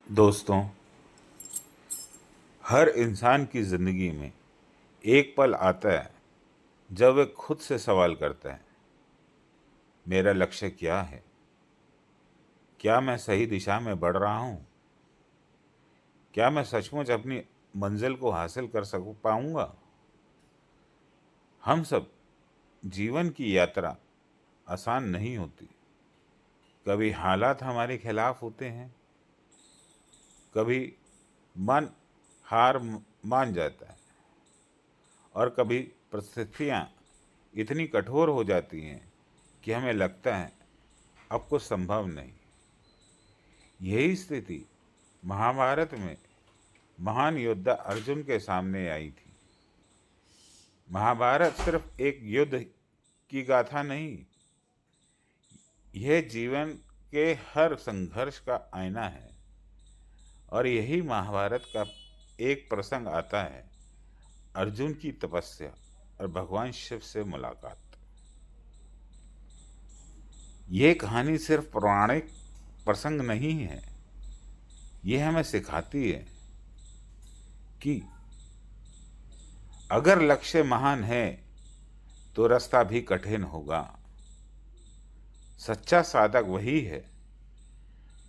दोस्तों, हर इंसान की ज़िंदगी में एक पल आता है जब वह खुद से सवाल करता है, मेरा लक्ष्य क्या है? क्या मैं सही दिशा में बढ़ रहा हूँ? क्या मैं सचमुच अपनी मंजिल को हासिल कर सकूँ पाऊँगा? हम सब जीवन की यात्रा आसान नहीं होती। कभी हालात हमारे खिलाफ होते हैं, कभी मन मान जाता है और कभी परिस्थितियाँ इतनी कठोर हो जाती हैं कि हमें लगता है अब कुछ संभव नहीं। यही स्थिति महाभारत में महान योद्धा अर्जुन के सामने आई थी। महाभारत सिर्फ एक युद्ध की गाथा नहीं, यह जीवन के हर संघर्ष का आईना है। और यही महाभारत का एक प्रसंग आता है, अर्जुन की तपस्या और भगवान शिव से मुलाकात। ये कहानी सिर्फ पौराणिक प्रसंग नहीं है, यह हमें सिखाती है कि अगर लक्ष्य महान है तो रास्ता भी कठिन होगा। सच्चा साधक वही है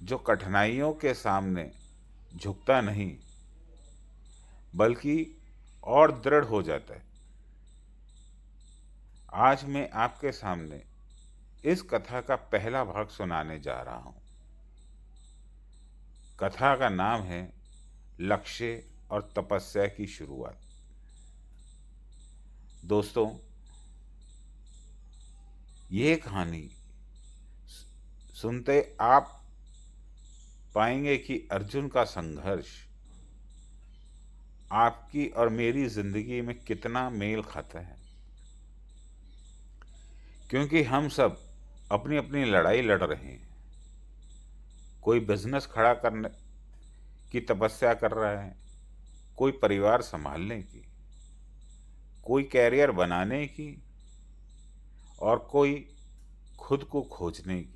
जो कठिनाइयों के सामने झुकता नहीं बल्कि और दृढ़ हो जाता है। आज मैं आपके सामने इस कथा का पहला भाग सुनाने जा रहा हूँ। कथा का नाम है लक्ष्य और तपस्या की शुरुआत। दोस्तों, ये कहानी सुनते आप पाएंगे कि अर्जुन का संघर्ष आपकी और मेरी जिंदगी में कितना मेल खाता है, क्योंकि हम सब अपनी अपनी लड़ाई लड़ रहे हैं। कोई बिजनेस खड़ा करने की तपस्या कर रहा है, कोई परिवार संभालने की, कोई कैरियर बनाने की और कोई खुद को खोजने की।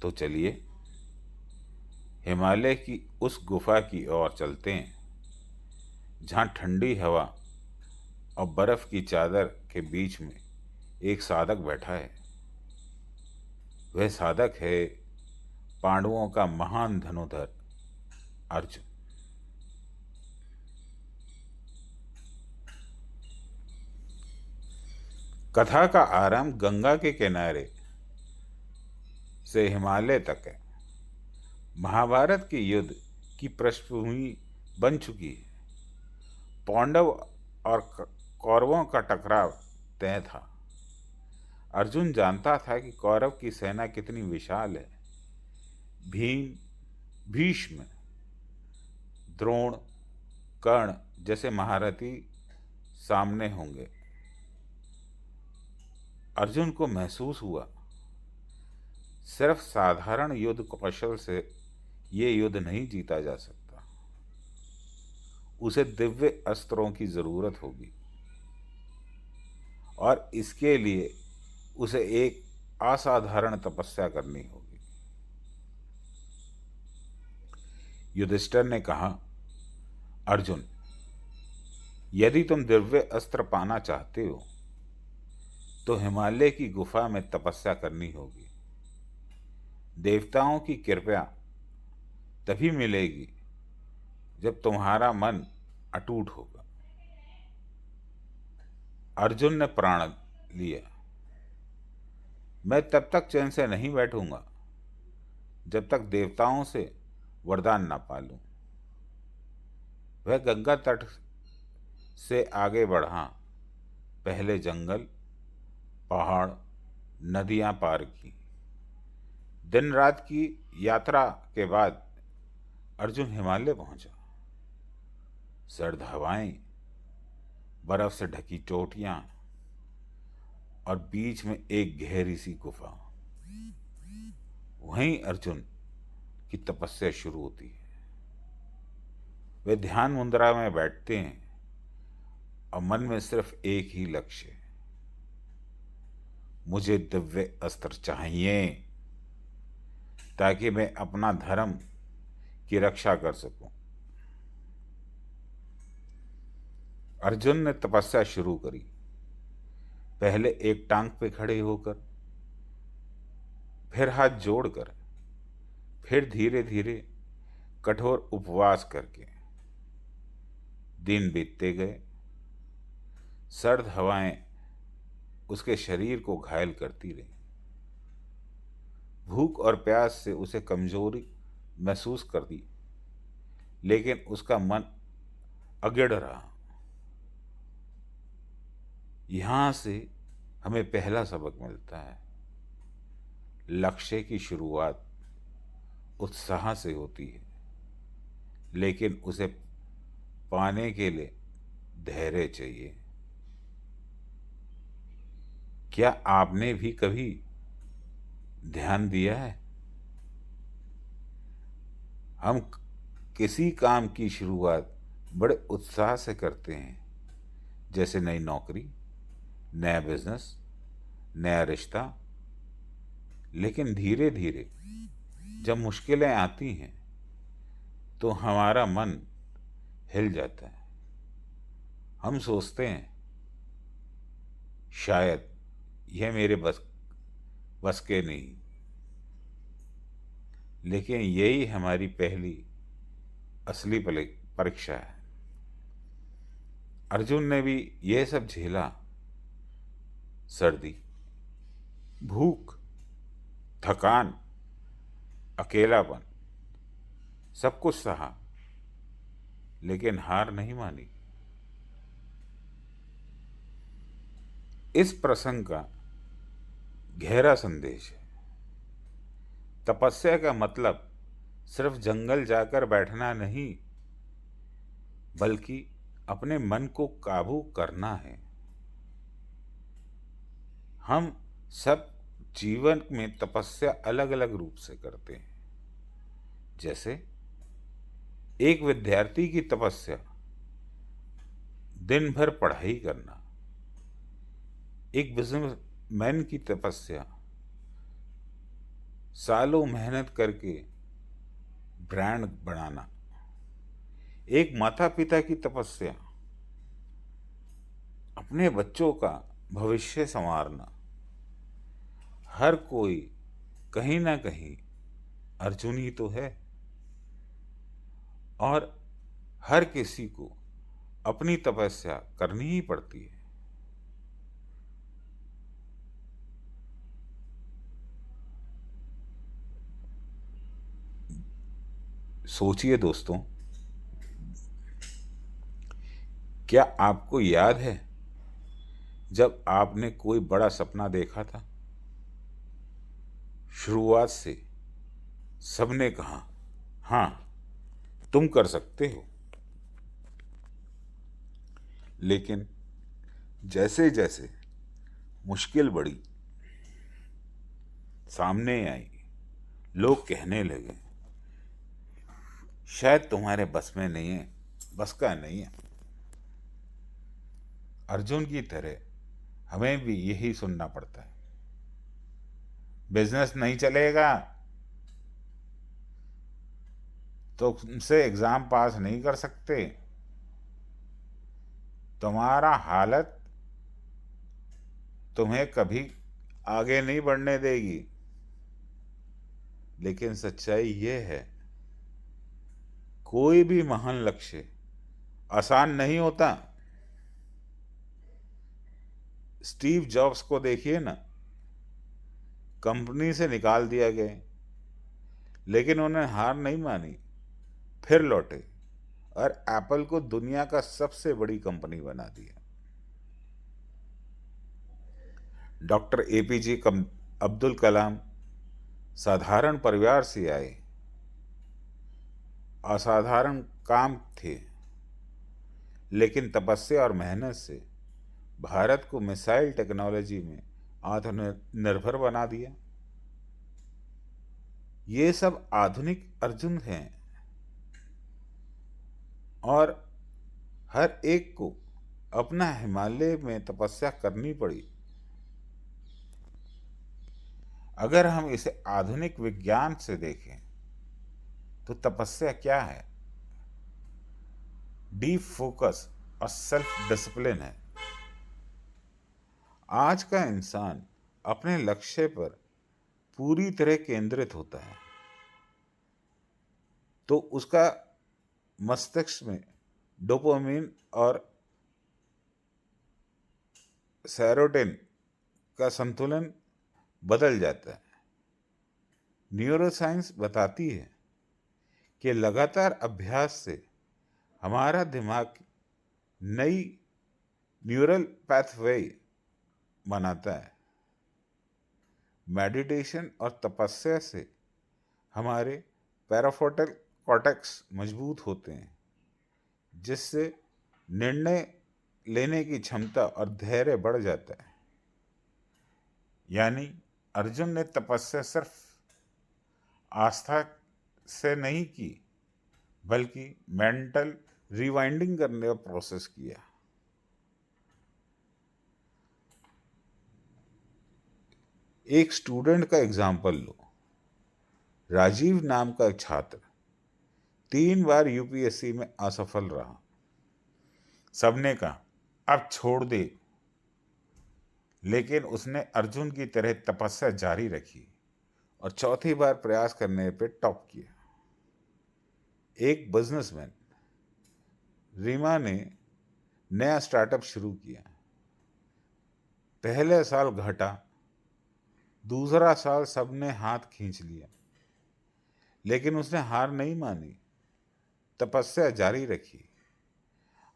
तो चलिए हिमालय की उस गुफा की ओर चलते हैं जहाँ ठंडी हवा और बर्फ की चादर के बीच में एक साधक बैठा है। वह साधक है पांडवों का महान धनुर्धर अर्जुन। कथा का आरंभ गंगा के किनारे से हिमालय तक है। महाभारत के युद्ध की पृष्ठभूमि बन चुकी है। पांडव और कौरवों का टकराव तय था। अर्जुन जानता था कि कौरव की सेना कितनी विशाल है। भीम, भीष्म, द्रोण, कर्ण जैसे महारथी सामने होंगे। अर्जुन को महसूस हुआ सिर्फ साधारण युद्ध कौशल से ये युद्ध नहीं जीता जा सकता। उसे दिव्य अस्त्रों की जरूरत होगी और इसके लिए उसे एक असाधारण तपस्या करनी होगी। युधिष्ठिर ने कहा, अर्जुन, यदि तुम दिव्य अस्त्र पाना चाहते हो तो हिमालय की गुफा में तपस्या करनी होगी। देवताओं की कृपा तभी मिलेगी जब तुम्हारा मन अटूट होगा। अर्जुन ने प्रण लिया, मैं तब तक चैन से नहीं बैठूंगा जब तक देवताओं से वरदान ना पालूं। वह गंगा तट से आगे बढ़ा। पहले जंगल, पहाड़, नदियां पार की। दिन रात की यात्रा के बाद अर्जुन हिमालय पहुंचा। सर्द हवाएं, बर्फ से ढकी चोटियां और बीच में एक गहरी सी गुफा। वहीं अर्जुन की तपस्या शुरू होती है। वे ध्यान मुद्रा में बैठते हैं और मन में सिर्फ एक ही लक्ष्य, मुझे दिव्य अस्त्र चाहिए। ताकि मैं अपना धर्म की रक्षा कर सकूं। अर्जुन ने तपस्या शुरू करी। पहले एक टांग पे खड़े होकर, फिर हाथ जोड़कर, फिर धीरे धीरे कठोर उपवास करके। दिन बीतते गए। सर्द हवाएं उसके शरीर को घायल करती रही। भूख और प्यास से उसे कमजोरी महसूस कर दी, लेकिन उसका मन अगड़ रहा। यहां से हमें पहला सबक मिलता है। लक्ष्य की शुरुआत उत्साह से होती है, लेकिन उसे पाने के लिए धैर्य चाहिए। क्या आपने भी कभी ध्यान दिया है? हम किसी काम की शुरुआत बड़े उत्साह से करते हैं, जैसे नई नौकरी, नया बिजनेस, नया रिश्ता। लेकिन धीरे धीरे जब मुश्किलें आती हैं तो हमारा मन हिल जाता है। हम सोचते हैं शायद यह मेरे बस के नहीं। लेकिन यही हमारी पहली असली परीक्षा है। अर्जुन ने भी यह सब झेला। सर्दी, भूख, थकान, अकेलापन, सब कुछ सहा, लेकिन हार नहीं मानी। इस प्रसंग का गहरा संदेश है। तपस्या का मतलब सिर्फ जंगल जाकर बैठना नहीं, बल्कि अपने मन को काबू करना है। हम सब जीवन में तपस्या अलग अलग रूप से करते हैं। जैसे एक विद्यार्थी की तपस्या दिन भर पढ़ाई करना, एक बिजनेसमैन की तपस्या सालों मेहनत करके ब्रांड बनाना, एक माता पिता की तपस्या अपने बच्चों का भविष्य संवारना। हर कोई कहीं ना कहीं अर्जुन ही तो है, और हर किसी को अपनी तपस्या करनी ही पड़ती है। सोचिए दोस्तों, क्या आपको याद है जब आपने कोई बड़ा सपना देखा था? शुरुआत से सबने कहा, हाँ तुम कर सकते हो। लेकिन जैसे जैसे मुश्किल बढ़ी, सामने आई, लोग कहने लगे शायद तुम्हारे बस में नहीं है, बस का नहीं है। अर्जुन की तरह हमें भी यही सुनना पड़ता है। बिजनेस नहीं चलेगा तो तुमसे एग्जाम पास नहीं कर सकते। तुम्हारा हालत तुम्हें कभी आगे नहीं बढ़ने देगी। लेकिन सच्चाई यह है, कोई भी महान लक्ष्य आसान नहीं होता। स्टीव जॉब्स को देखिए ना, कंपनी से निकाल दिया गया, लेकिन उन्होंने हार नहीं मानी, फिर लौटे और एप्पल को दुनिया का सबसे बड़ी कंपनी बना दिया। डॉक्टर एपीजे अब्दुल कलाम साधारण परिवार से आए, असाधारण काम थे, लेकिन तपस्या और मेहनत से भारत को मिसाइल टेक्नोलॉजी में आत्मनिर्भर बना दिया। ये सब आधुनिक अर्जुन हैं, और हर एक को अपना हिमालय में तपस्या करनी पड़ी। अगर हम इसे आधुनिक विज्ञान से देखें तो तपस्या क्या है? डीप फोकस और सेल्फ डिसिप्लिन है। आज का इंसान अपने लक्ष्य पर पूरी तरह केंद्रित होता है तो उसका मस्तिष्क में डोपामिन और सेरोटोनिन का संतुलन बदल जाता है। न्यूरोसाइंस बताती है कि लगातार अभ्यास से हमारा दिमाग नई न्यूरल पाथवे बनाता है। मेडिटेशन और तपस्या से हमारे पैराफ्रंटल कॉर्टेक्स मजबूत होते हैं, जिससे निर्णय लेने की क्षमता और धैर्य बढ़ जाता है। यानी अर्जुन ने तपस्या सिर्फ आस्था से नहीं की, बल्कि मेंटल रिवाइंडिंग करने का प्रोसेस किया। एक स्टूडेंट का एग्जाम्पल लो। राजीव नाम का एक छात्र 3 बार यूपीएससी में असफल रहा। सबने कहा अब छोड़ दे, लेकिन उसने अर्जुन की तरह तपस्या जारी रखी और चौथी बार प्रयास करने पे टॉप किया। एक बिजनेसमैन रीमा ने नया स्टार्टअप शुरू किया। पहले साल घटा, दूसरा साल सबने हाथ खींच लिया, लेकिन उसने हार नहीं मानी, तपस्या जारी रखी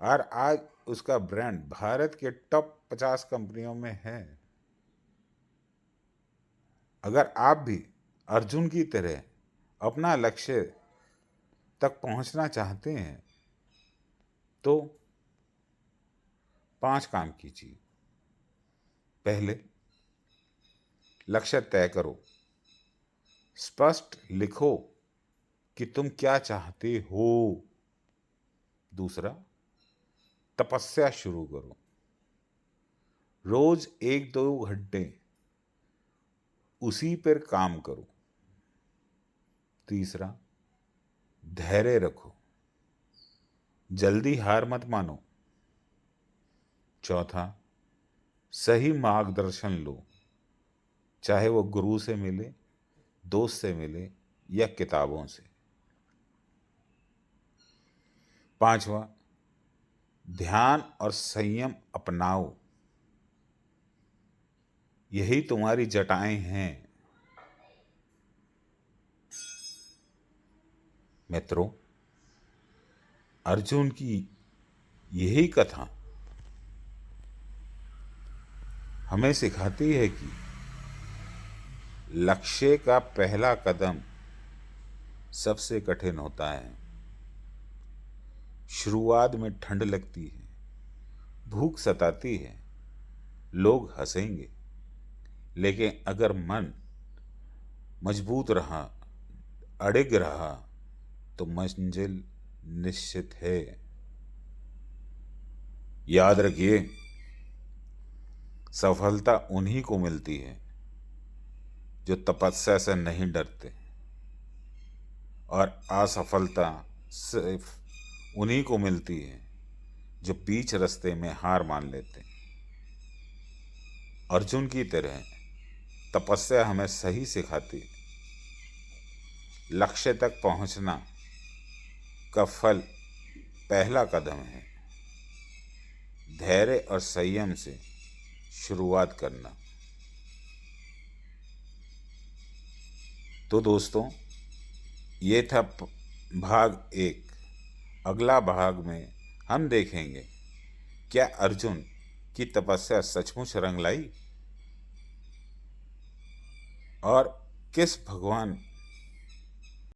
और आज उसका ब्रांड भारत के टॉप 50 कंपनियों में है। अगर आप भी अर्जुन की तरह अपना लक्ष्य तक पहुंचना चाहते हैं तो 5 काम कीजिए। पहले, लक्ष्य तय करो। स्पष्ट लिखो कि तुम क्या चाहते हो। दूसरा, तपस्या शुरू करो। रोज 1-2 घंटे उसी पर काम करो। तीसरा, धैर्य रखो, जल्दी हार मत मानो। चौथा, सही मार्गदर्शन लो, चाहे वो गुरु से मिले, दोस्त से मिले या किताबों से। पांचवा, ध्यान और संयम अपनाओ। यही तुम्हारी जटाएं हैं। मित्रों, अर्जुन की यही कथा हमें सिखाती है कि लक्ष्य का पहला कदम सबसे कठिन होता है। शुरुआत में ठंड लगती है, भूख सताती है, लोग हंसेंगे, लेकिन अगर मन मजबूत रहा, अड़िग रहा, तो मंजिल निश्चित है। याद रखिए, सफलता उन्हीं को मिलती है जो तपस्या से नहीं डरते, और असफलता सिर्फ उन्हीं को मिलती है जो बीच रास्ते में हार मान लेते हैं। अर्जुन की तरह तपस्या हमें सही सिखाती है। लक्ष्य तक पहुंचना का फल पहला कदम है। धैर्य और संयम से शुरुआत करना। तो दोस्तों, ये था भाग 1। अगला भाग में हम देखेंगे क्या अर्जुन की तपस्या सचमुच रंग लाई और किस भगवान